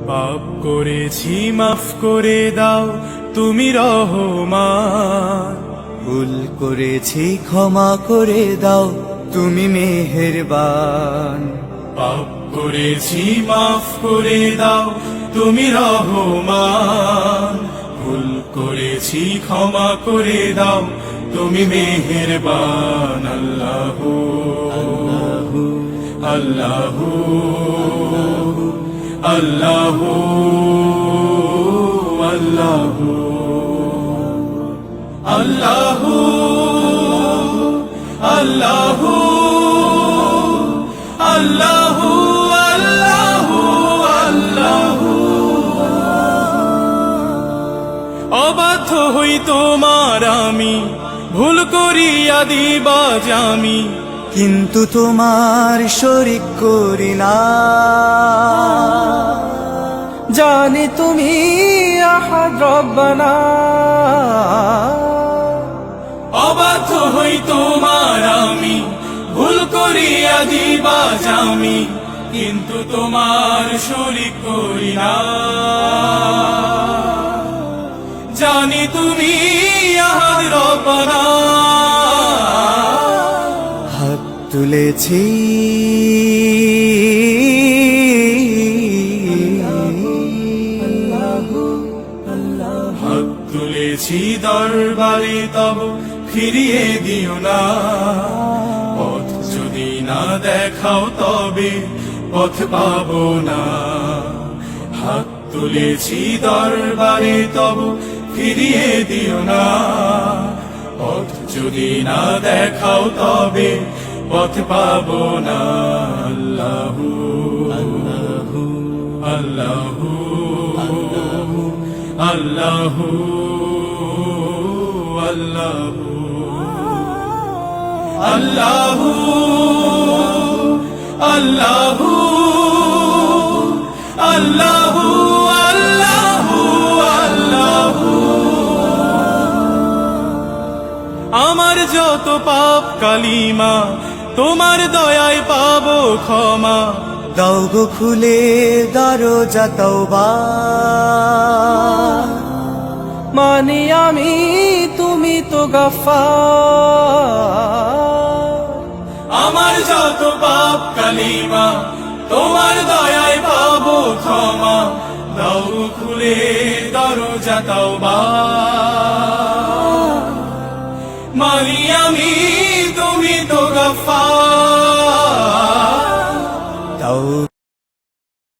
পাপ করেছি মাফ করে দাও তুমি রহমান। ভুল করেছি ক্ষমা করে দাও তুমি মেহেরবান। পাপ করেছি মাফ করে দাও তুমি রহমান। ভুল করেছি ক্ষমা করে দাও তুমি মেহেরবান। আল্লাহু আল্লাহু আল্লাহু আল্লাহু আল্লাহু আল্লাহু আল্লাহু আল্লাহু আল্লাহু। অবাধ্য হই তোমার আমি, ভুল করিয়া দিবাজ আমি, কিন্তু তোমার শরীক করি না। জানি তুমি আহাদ রব্বানা। অবাধ্য হই তোমার আমি, ভুল করিয়া দিবাজ আমি, কিন্তু তোমার শরীক করি না। জানি তুমি আহাদ রব্বানা। হাত তুলেছি হাত তুলেছি দরবারে তব ফিরিয়ে দিও না। পথ যদি না দেখাও তবে পথ পাবো না। হাত তুলেছি দরবারে তব ফিরিয়ে দিও না। পথ যদি না দেখাও তবে পথ পাবো না। আল্লাহু আল্লাহু আল্লাহু আল্লাহু আল্লাহু আল্লাহু আল্লাহু আল্লাহু আল্লাহু আল্লাহু। আমার যত পাপ কালিমা তোমার দয়ায় পাবো ক্ষমা। দাও গো খুলে দরজা তওবা। মানি আমি তুমি তো গফফার। আমার যত পাপ কালিমা তোমার দয়ায় পাবো ক্ষমা। দাও খুলে দরজা তওবা।